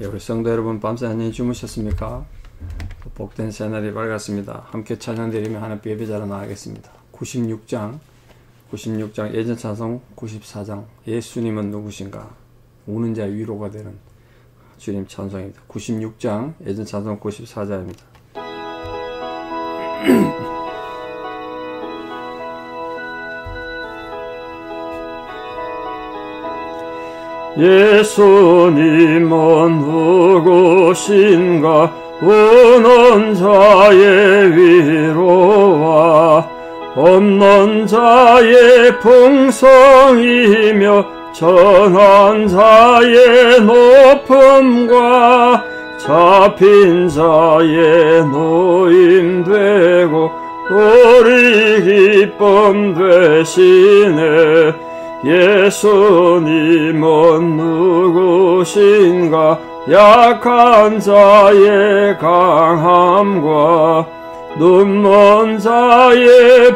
우리 성도 여러분, 밤새 안녕히 주무셨습니까? 복된 새날이 밝았습니다. 함께 찬양드리며 하나님께 예배자로 나가겠습니다. 96장 예전 찬송 94장 예수님은 누구신가? 우는 자 위로가 되는 주님 찬송입니다. 96장 예전 찬송 94장입니다. 예수님은 누구신가? 우는 자의 위로와 없는 자의 풍성이며 전한 자의 높음과 잡힌 자의 노임되고 우리 기쁨 되시네. 예수님은 누구신가? 약한 자의 강함과 눈먼 자의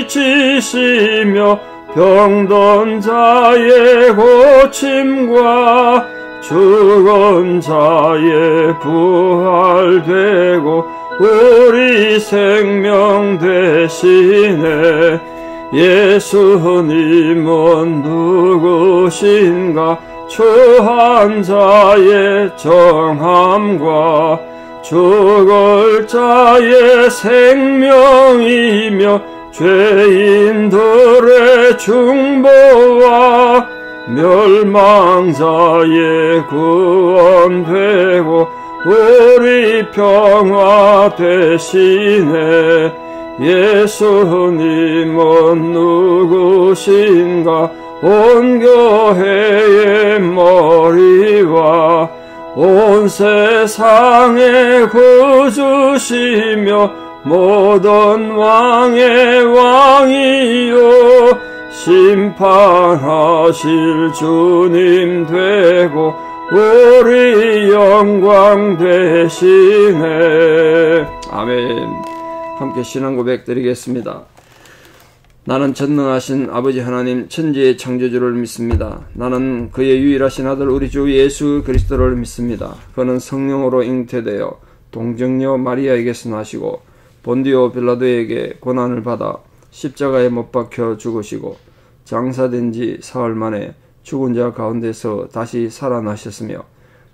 빛이시며 병든 자의 고침과 죽은 자의 부활되고 우리 생명 되시네. 예수님은 누구신가? 추한 자의 정함과 죽을 자의 생명이며 죄인들의 중보와 멸망자의 구원되고 우리 평화 되시네. 예수님은 누구신가? 온 교회의 머리와 온 세상의 구주시며 모든 왕의 왕이요 심판하실 주님 되고 우리 영광 되시네. 아멘. 함께 신앙 고백 드리겠습니다. 나는 전능하신 아버지 하나님 천지의 창조주를 믿습니다. 나는 그의 유일하신 아들 우리 주 예수 그리스도를 믿습니다. 그는 성령으로 잉태되어 동정녀 마리아에게서 나시고 본디오 빌라도에게 고난을 받아 십자가에 못 박혀 죽으시고 장사된 지 사흘 만에 죽은 자 가운데서 다시 살아나셨으며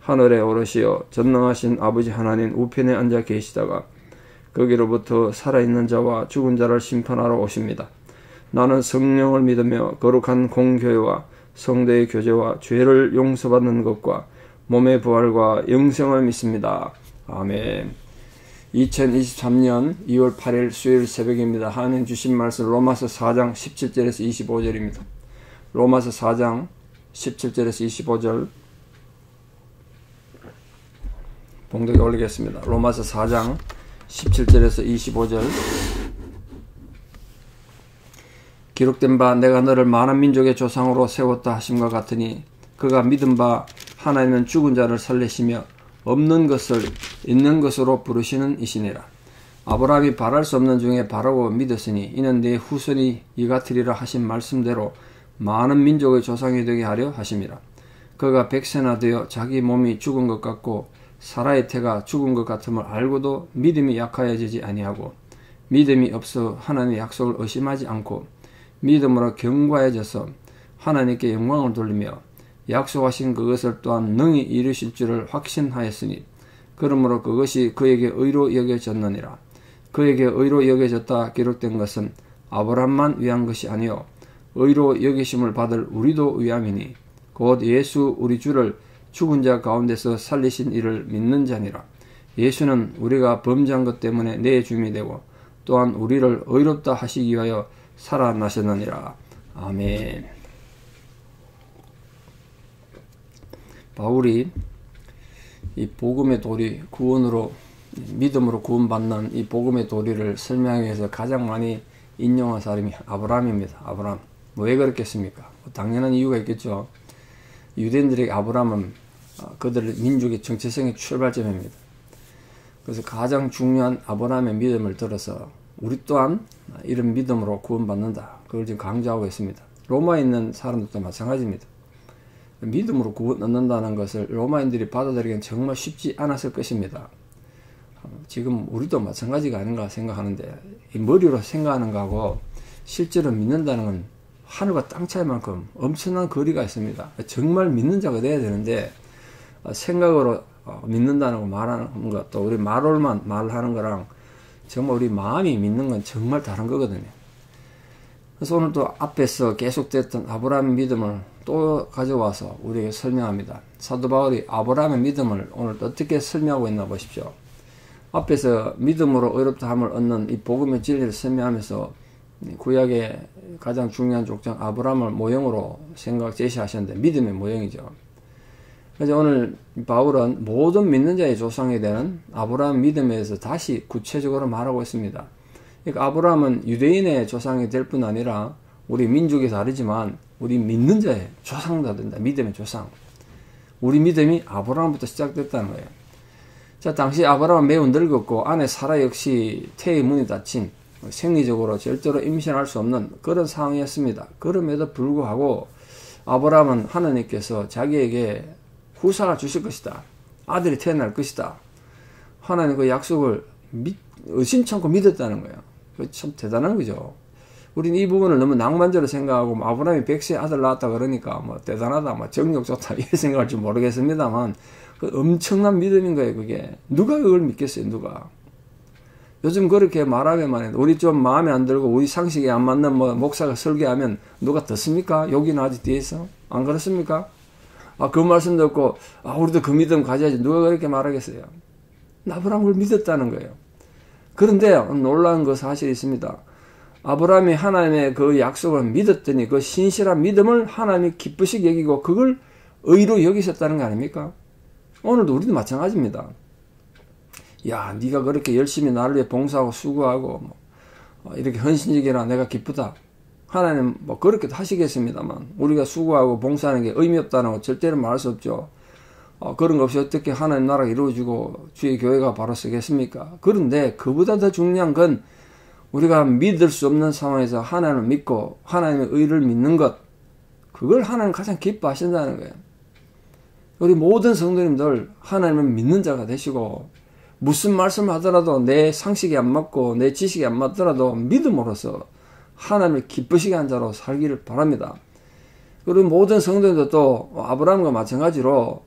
하늘에 오르시어 전능하신 아버지 하나님 우편에 앉아 계시다가 거기로부터 살아있는 자와 죽은 자를 심판하러 오십니다. 나는 성령을 믿으며 거룩한 공교회와 성도의 교제와 죄를 용서받는 것과 몸의 부활과 영생을 믿습니다. 아멘. 2023년 2월 8일 수요일 새벽입니다. 하나님 주신 말씀 로마서 4장 17절에서 25절입니다. 로마서 4장 17절에서 25절 봉독에 올리겠습니다. 로마서 4장 17절에서 25절. 기록된 바 내가 너를 많은 민족의 조상으로 세웠다 하심과 같으니 그가 믿은 바 하나님은 죽은 자를 살리시며 없는 것을 있는 것으로 부르시는 이시니라. 아브라함이 바랄 수 없는 중에 바라고 믿었으니 이는 네 후손이 이같으리라 하신 말씀대로 많은 민족의 조상이 되게 하려 하심이라. 그가 백세나 되어 자기 몸이 죽은 것 같고 사라의 태가 죽은 것 같음을 알고도 믿음이 약하여지지 아니하고 믿음이 없어 하나님의 약속을 의심하지 않고 믿음으로 견고해져서 하나님께 영광을 돌리며 약속하신 그것을 또한 능히 이루실 줄을 확신하였으니 그러므로 그것이 그에게 의로 여겨졌느니라. 그에게 의로 여겨졌다 기록된 것은 아브라함만 위한 것이 아니요 의로 여기심을 받을 우리도 위함이니 곧 예수 우리 주를 죽은 자 가운데서 살리신 이를 믿는 자니라. 예수는 우리가 범죄한 것 때문에 내 주임이 되고 또한 우리를 의롭다 하시기 위하여 살아나셨느니라. 아멘. 바울이 이 복음의 도리, 구원으로 믿음으로 구원받는 이 복음의 도리를 설명하기 위해서 가장 많이 인용한 사람이 아브라함입니다. 아브라함. 왜 그렇겠습니까? 당연한 이유가 있겠죠. 유대인들에게 아브라함은 그들의 민족의 정체성의 출발점입니다. 그래서 가장 중요한 아브라함의 믿음을 들어서 우리 또한 이런 믿음으로 구원받는다. 그걸 지금 강조하고 있습니다. 로마에 있는 사람들도 마찬가지입니다. 믿음으로 구원 얻는다는 것을 로마인들이 받아들이기는 정말 쉽지 않았을 것입니다. 지금 우리도 마찬가지가 아닌가 생각하는데, 이 머리로 생각하는 거하고 실제로 믿는다는 건 하늘과 땅 차이만큼 엄청난 거리가 있습니다. 정말 믿는 자가 돼야 되는데, 생각으로 믿는다는 거 말하는 것, 또 우리 말로만 말하는 거랑 정말 우리 마음이 믿는 건 정말 다른 거거든요. 그래서 오늘 또 앞에서 계속됐던 아브라함의 믿음을 또 가져와서 우리에게 설명합니다. 사도 바울이 아브라함의 믿음을 오늘 어떻게 설명하고 있나 보십시오. 앞에서 믿음으로 의롭다함을 얻는 이 복음의 진리를 설명하면서 구약의 가장 중요한 족장 아브라함을 모형으로 제시하셨는데, 믿음의 모형이죠. 그래서 오늘 바울은 모든 믿는 자의 조상이 되는 아브라함 믿음에 대해서 다시 구체적으로 말하고 있습니다. 그러니까 아브라함은 유대인의 조상이 될 뿐 아니라 우리 민족이 다르지만 우리 믿는 자의 조상도 된다. 믿음의 조상. 우리 믿음이 아브라함부터 시작됐다는 거예요. 자, 당시 아브라함은 매우 늙었고 아내 사라 역시 태의 문이 닫힌, 생리적으로 절대로 임신할 수 없는 그런 상황이었습니다. 그럼에도 불구하고 아브라함은 하나님께서 자기에게 후사가 주실 것이다, 아들이 태어날 것이다, 하나님 그 약속을 의심찮고 믿었다는 거예요. 참 대단한 거죠. 우리는 이 부분을 너무 낭만적으로 생각하고, 아브라함이 100세 아들 낳았다 그러니까 뭐 대단하다, 뭐 정력 좋다 이렇게 생각할 줄 모르겠습니다만, 그 엄청난 믿음인 거예요. 그게 누가 그걸 믿겠어요? 누가? 요즘 그렇게 말하기만 해도 우리 좀 마음에 안 들고 우리 상식에 안 맞는 뭐 목사가 설교하면 누가 듣습니까? 여기는 아직 뒤에서 안 그렇습니까? 그 말씀 듣고 우리도 그 믿음 가져야지, 누가 그렇게 말하겠어요? 아브라함을 믿었다는 거예요. 그런데 놀라운 그 사실이 있습니다. 아브라함이 하나님의 그 약속을 믿었더니 그 신실한 믿음을 하나님이 기쁘시게 여기고 그걸 의로 여기셨다는 거 아닙니까? 오늘도 우리도 마찬가지입니다. 야, 네가 그렇게 열심히 나를 위해 봉사하고 수고하고 이렇게 헌신적이라 내가 기쁘다. 하나님 뭐 그렇게도 하시겠습니다만, 우리가 수고하고 봉사하는 게 의미 없다는 거 절대로 말할 수 없죠. 그런 거 없이 어떻게 하나님 나라가 이루어지고 주의 교회가 바로 서겠습니까? 그런데 그보다 더 중요한 건 우리가 믿을 수 없는 상황에서 하나님을 믿고 하나님의 의를 믿는 것, 그걸 하나님 가장 기뻐하신다는 거예요. 우리 모든 성도님들 하나님을 믿는 자가 되시고, 무슨 말씀을 하더라도 내 상식이 안 맞고 내 지식이 안 맞더라도 믿음으로써 하나님을 기쁘시게 한 자로 살기를 바랍니다. 그리고 모든 성도님도 또 아브라함과 마찬가지로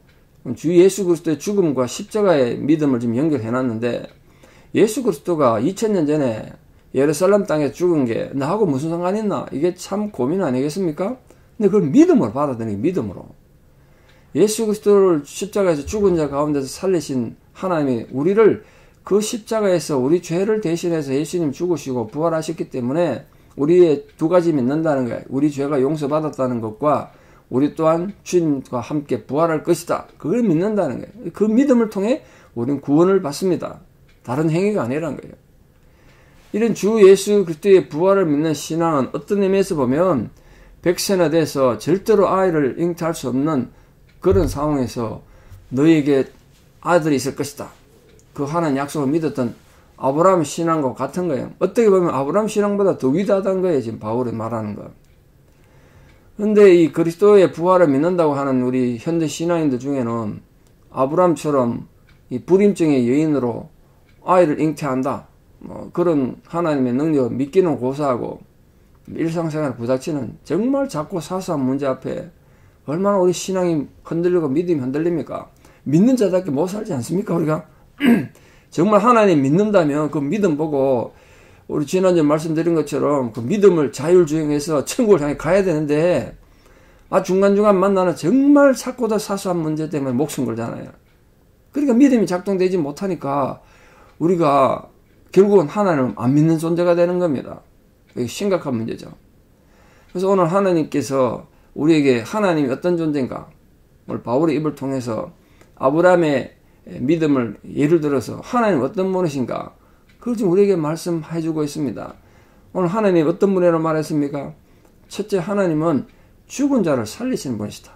주 예수 그리스도의 죽음과 십자가의 믿음을 지금 연결해 놨는데, 예수 그리스도가 2000년 전에 예루살렘 땅에 죽은 게 나하고 무슨 상관이 있나? 이게 참 고민 아니겠습니까? 근데 그걸 믿음으로 받아들이는 게, 믿음으로. 예수 그리스도를 십자가에서 죽은 자 가운데서 살리신 하나님이 우리를 그 십자가에서 우리 죄를 대신해서 예수님 죽으시고 부활하셨기 때문에 우리의 두 가지 믿는다는 거예요. 우리 죄가 용서받았다는 것과 우리 또한 주님과 함께 부활할 것이다. 그걸 믿는다는 거예요. 그 믿음을 통해 우리는 구원을 받습니다. 다른 행위가 아니라는 거예요. 이런 주 예수 그리스도의 부활을 믿는 신앙은 어떤 의미에서 보면 백세나 돼서 절대로 아이를 잉태할 수 없는 그런 상황에서 너에게 아들이 있을 것이다, 그 하나님 약속을 믿었던 아브라함 신앙과 같은 거예요. 어떻게 보면 아브라함 신앙보다 더 위대하다는 거예요, 지금 바울이 말하는 거. 근데 이 그리스도의 부활을 믿는다고 하는 우리 현대 신앙인들 중에는 아브라함처럼 이 불임증의 여인으로 아이를 잉태한다, 그런 하나님의 능력을 믿기는 고사하고 일상생활을 부닥치는 정말 작고 사소한 문제 앞에 얼마나 우리 신앙이 흔들리고 믿음이 흔들립니까? 믿는 자답게 못 살지 않습니까, 우리가? 정말 하나님 믿는다면 그 믿음 보고, 우리 지난주에 말씀드린 것처럼 그 믿음을 자율주행해서 천국을 향해 가야 되는데, 중간중간 만나는 정말 작고도 사소한 문제 때문에 목숨 걸잖아요. 그러니까 믿음이 작동되지 못하니까 우리가 결국은 하나님을 안 믿는 존재가 되는 겁니다. 이게 심각한 문제죠. 그래서 오늘 하나님께서 우리에게 하나님이 어떤 존재인가, 오늘 바울의 입을 통해서 아브라함의 믿음을 예를 들어서 하나님 어떤 분이신가, 그걸 지금 우리에게 말씀해주고 있습니다. 오늘 하나님 어떤 분이라고 말했습니까? 첫째, 하나님은 죽은 자를 살리시는 분이시다.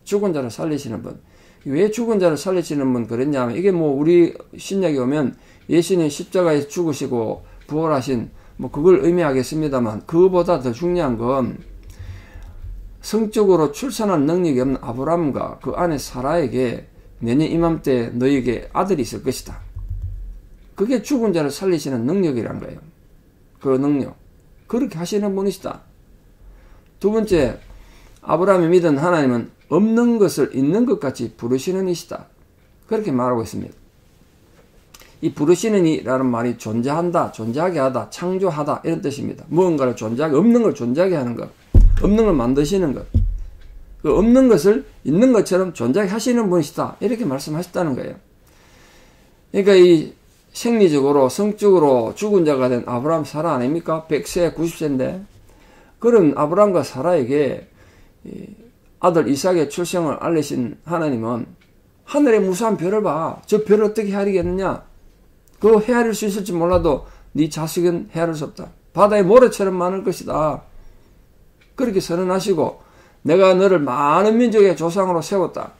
죽은 자를 살리시는 분. 왜 죽은 자를 살리시는 분 그랬냐면, 이게 우리 신약에 오면 예수님 십자가에서 죽으시고 부활하신 그걸 의미하겠습니다만, 그거보다 더 중요한 건 성적으로 출산할 능력이 없는 아브라함과 그 아내 사라에게 내년 이맘때 너에게 아들이 있을 것이다. 그게 죽은 자를 살리시는 능력이란 거예요. 그 능력. 그렇게 하시는 분이시다. 두 번째, 아브라함이 믿은 하나님은 없는 것을 있는 것 같이 부르시는 이시다. 그렇게 말하고 있습니다. 이 부르시는 이라는 말이 존재한다, 존재하게 하다, 창조하다 이런 뜻입니다. 무언가를 존재하게, 없는 걸 존재하게 하는 것, 없는 걸 만드시는 것, 그 없는 것을 있는 것처럼 존재하게 하시는 분이시다 이렇게 말씀하셨다는 거예요. 그러니까 이 생리적으로 성적으로 죽은 자가 된 아브라함 사라 아닙니까? 100세 90세인데 그런 아브라함과 사라에게 아들 이삭의 출생을 알리신 하나님은 하늘의 무수한 별을 봐. 저 별을 어떻게 헤아리겠느냐? 그거 헤아릴 수 있을지 몰라도 네 자식은 헤아릴 수 없다. 바다의 모래처럼 많을 것이다. 그렇게 선언하시고 내가 너를 많은 민족의 조상으로 세웠다.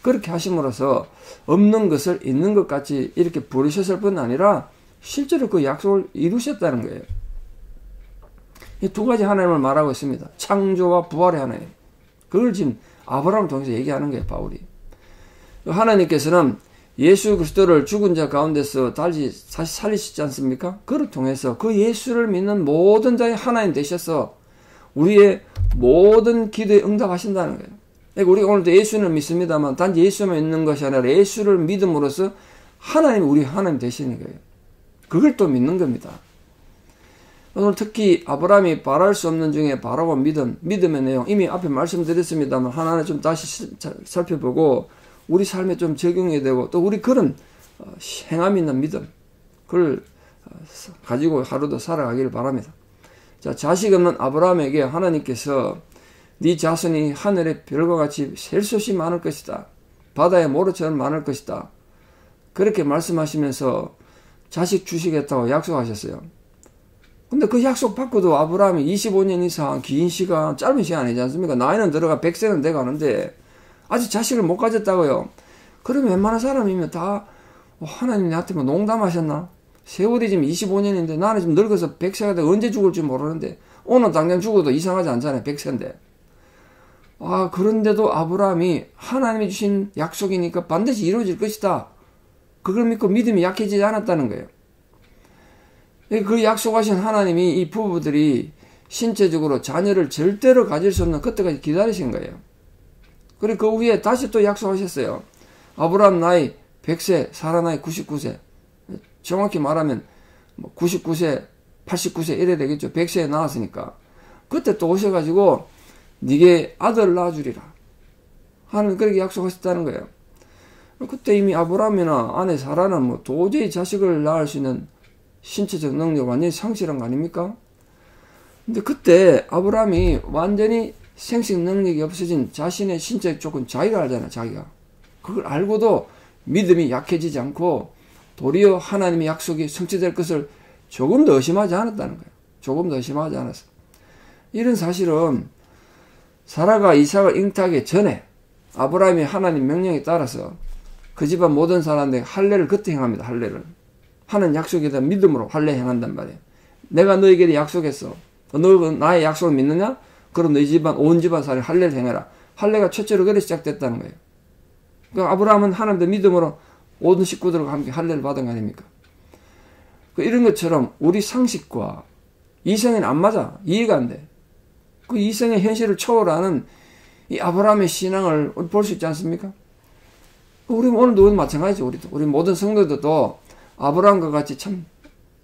그렇게 하심으로써 없는 것을 있는 것 같이 이렇게 부르셨을 뿐 아니라 실제로 그 약속을 이루셨다는 거예요. 이 두 가지 하나님을 말하고 있습니다. 창조와 부활의 하나님. 그걸 지금 아브라함을 통해서 얘기하는 거예요, 바울이. 하나님께서는 예수 그리스도를 죽은 자 가운데서 다시 살리시지 않습니까? 그를 통해서 그 예수를 믿는 모든 자의 하나님 되셔서 우리의 모든 기도에 응답하신다는 거예요. 그러니까 우리가 오늘도 예수를 믿습니다만 단지 예수만 믿는 것이 아니라 예수를 믿음으로써 하나님이 우리 하나님 되시는 거예요. 그걸 또 믿는 겁니다. 오늘 특히 아브라함이 바랄 수 없는 중에 바라고 믿음의 내용 이미 앞에 말씀드렸습니다만 하나하나 좀 다시 살펴보고 우리 삶에 좀 적용해야 되고 또 우리 그런 행함 있는 믿음 그걸 가지고 하루도 살아가기를 바랍니다. 자, 자식 없는 아브라함에게 하나님께서 네 자손이 하늘의 별과 같이 셀 수 없이 많을 것이다. 바다의 모래처럼 많을 것이다. 그렇게 말씀하시면서 자식 주시겠다고 약속하셨어요. 근데 그 약속 받고도 아브라함이 25년 이상 긴 시간, 짧은 시간 아니지 않습니까? 나이는 들어가 100세는 돼가는데 아직 자식을 못 가졌다고요. 그러면 웬만한 사람이면 다 하나님 나한테 뭐 농담하셨나? 세월이 지금 25년인데 나는 지금 늙어서 100세가 돼 언제 죽을지 모르는데 오늘 당장 죽어도 이상하지 않잖아요. 100세인데. 아, 그런데도 아브라함이 하나님이 주신 약속이니까 반드시 이루어질 것이다. 그걸 믿고 믿음이 약해지지 않았다는 거예요. 그 약속하신 하나님이 이 부부들이 신체적으로 자녀를 절대로 가질 수 없는 그때까지 기다리신 거예요. 그리고 그 후에 다시 또 약속하셨어요. 아브라함 나이 100세, 사라 나이 99세. 정확히 말하면 99세, 89세 이래 되겠죠. 100세에 나왔으니까. 그때 또 오셔가지고 네게 아들 낳아주리라. 하나님 그렇게 약속하셨다는 거예요. 그때 이미 아브라함이나 아내 사라는 뭐 도저히 자식을 낳을 수 있는 신체적 능력 완전히 상실한 거 아닙니까? 근데 그때 아브라함이 완전히 생식 능력이 없어진 자신의 신체적 조건 자기가 알잖아요. 자기가. 그걸 알고도 믿음이 약해지지 않고 도리어 하나님의 약속이 성취될 것을 조금 더 의심하지 않았다는 거예요. 조금 더 의심하지 않았어. 이런 사실은 사라가 이삭을 잉태하기 전에 아브라함이 하나님 명령에 따라서 그 집안 모든 사람들에게 할례를 그때 행합니다. 할례를. 하는 약속에 대한 믿음으로 할례 행한단 말이에요. 내가 너에게 약속했어. 너 나의 약속을 믿느냐? 그럼 너희 집안 온 집안 사람이 할례를 행해라. 할례가 최초로 그래 시작됐다는 거예요. 그러니까 아브라함은 하나님의 믿음으로 모든 식구들과 함께 할례를 받은 거 아닙니까? 이런 것처럼 우리 상식과 이성에는 안 맞아. 이해가 안 돼. 그 이성의 현실을 초월하는 이 아브라함의 신앙을 볼 수 있지 않습니까? 우리 오늘도 마찬가지죠. 우리 모든 성도들도 아브라함과 같이 참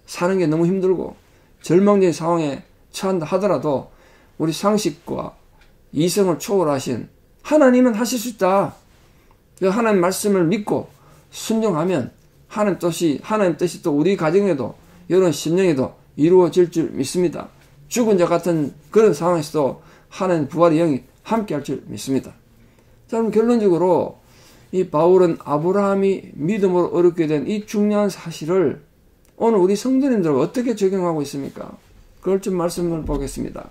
사는 게 너무 힘들고 절망적인 상황에 처한다 하더라도 우리 상식과 이성을 초월하신 하나님은 하실 수 있다. 그 하나님 말씀을 믿고 순종하면 하나님 뜻이 또 우리 가정에도 여러분 심령에도 이루어질 줄 믿습니다. 죽은 자 같은 그런 상황에서도 하나님 부활의 영이 함께할 줄 믿습니다. 자, 그럼 결론적으로 이 바울은 아브라함이 믿음으로 얻게 된 이 중요한 사실을 오늘 우리 성도님들과 어떻게 적용하고 있습니까? 그걸 좀 말씀을 보겠습니다.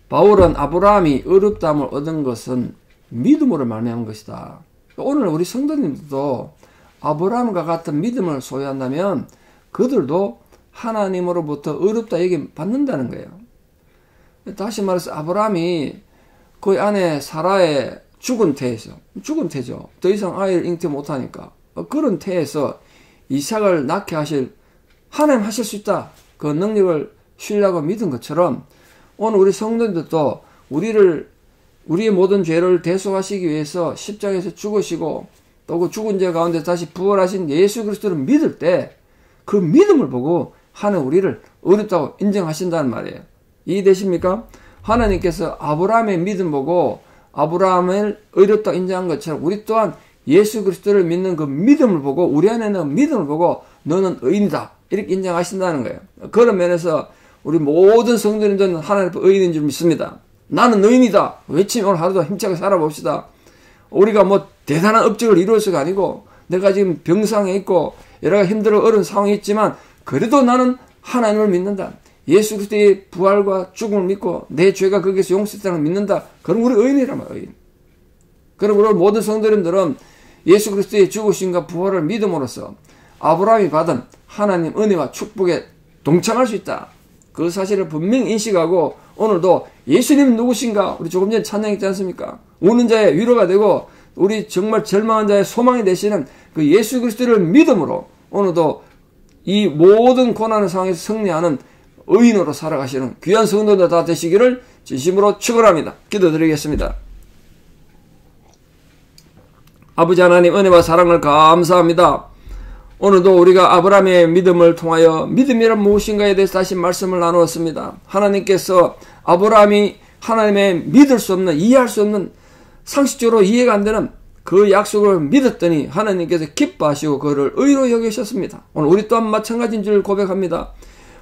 바울은 아브라함이 의롭다함을 얻은 것은 믿음으로 말미암은 것이다. 오늘 우리 성도님들도 아브라함과 같은 믿음을 소유한다면 그들도 하나님으로부터 의롭다 얘기 받는다는 거예요. 다시 말해서 아브라함이 그 아내 사라의 죽은 태죠. 더 이상 아이를 잉태 못하니까 그런 태에서 이삭을 낳게 하실 하나님 하실 수 있다. 그 능력을 신뢰하고 믿은 것처럼 오늘 우리 성도들도 우리의 모든 죄를 대속하시기 위해서 십자가에서 죽으시고 또 그 죽은 자 가운데 다시 부활하신 예수 그리스도를 믿을 때 그 믿음을 보고 하나님 우리를 어렵다고 인정하신다는 말이에요. 이해되십니까? 하나님께서 아브라함의 믿음 보고 아브라함을 어렵다고 인정한 것처럼 우리 또한 예수 그리스도를 믿는 그 믿음을 보고 우리 안에 있는 믿음을 보고 너는 의인이다 이렇게 인정하신다는 거예요. 그런 면에서 우리 모든 성도님들은 하나님 앞에 의인인 줄 믿습니다. 나는 의인이다 외치며 오늘 하루도 힘차게 살아봅시다. 우리가 뭐 대단한 업적을 이루어서가 아니고 내가 지금 병상에 있고 여러 가지 힘들어 어려운 상황이 있지만 그래도 나는 하나님을 믿는다. 예수 그리스도의 부활과 죽음을 믿고 내 죄가 거기에서 용서됐다는 걸 믿는다. 그럼 우리 의인이란 말이에요. 의인. 그럼 우리 모든 성도님들은 예수 그리스도의 죽으심과 부활을 믿음으로써 아브라함이 받은 하나님 은혜와 축복에 동참할 수 있다. 그 사실을 분명히 인식하고 오늘도 예수님 누구신가 우리 조금 전에 찬양했지 않습니까? 우는 자의 위로가 되고 우리 정말 절망한 자의 소망이 되시는 그 예수 그리스도를 믿음으로 오늘도 이 모든 고난의 상황에서 승리하는 의인으로 살아가시는 귀한 성도들 다 되시기를 진심으로 축원합니다. 기도드리겠습니다. 아버지 하나님 은혜와 사랑을 감사합니다. 오늘도 우리가 아브라함의 믿음을 통하여 믿음이란 무엇인가에 대해서 다시 말씀을 나누었습니다. 하나님께서 아브라함이 하나님의 믿을 수 없는 이해할 수 없는 상식적으로 이해가 안 되는 그 약속을 믿었더니 하나님께서 기뻐하시고 그를 의로 여기셨습니다. 오늘 우리 또한 마찬가지인 줄 고백합니다.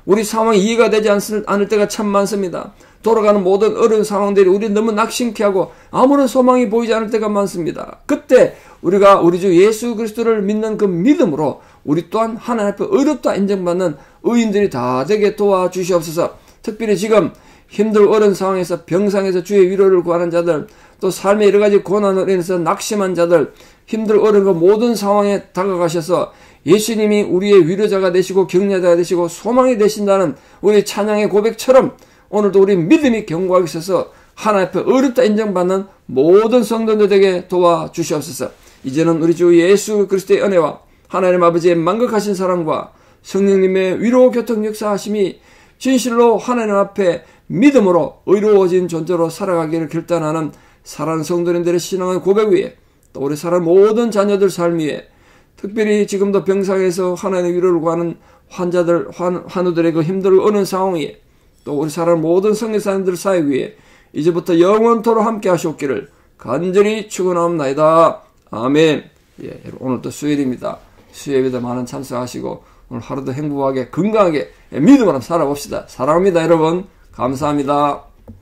우리 상황이 이해가 되지 않을 때가 참 많습니다. 돌아가는 모든 어려운 상황들이 우리 너무 낙심케 하고 아무런 소망이 보이지 않을 때가 많습니다. 그때 우리가 우리 주 예수 그리스도를 믿는 그 믿음으로 우리 또한 하나님 앞에 어렵다 인정받는 의인들이 다 되게 도와주시옵소서. 특별히 지금 힘들고 어려운 상황에서 병상에서 주의 위로를 구하는 자들, 또 삶의 여러 가지 고난으로 인해서 낙심한 자들, 힘들고 어려운 그 모든 상황에 다가가셔서 예수님이 우리의 위로자가 되시고 격려자가 되시고 소망이 되신다는 우리 찬양의 고백처럼 오늘도 우리 믿음이 견고하게 있어서 하나님 앞에 어렵다 인정받는 모든 성도들에게 도와주시옵소서. 이제는 우리 주 예수 그리스도의 은혜와 하나님 아버지의 만극하신 사랑과 성령님의 위로 교통 역사하심이 진실로 하나님 앞에 믿음으로 의로워진 존재로 살아가기를 결단하는 사랑하는 성도님들의 신앙의 고백 위에 또 우리 사랑 모든 자녀들 삶 위에 특별히 지금도 병상에서 하나님의 위로를 구하는 환자들, 환우들의 그 힘들고 어려운 상황 위에 또 우리 사랑 모든 성교사님들 사회 위에 이제부터 영원토록 함께 하시옵기를 간절히 축원하옵나이다. 아멘. 예, 오늘도 수요일입니다. 수요일에도 많은 참석하시고 오늘 하루도 행복하게 건강하게 믿음으로 살아봅시다. 사랑합니다 여러분. 감사합니다.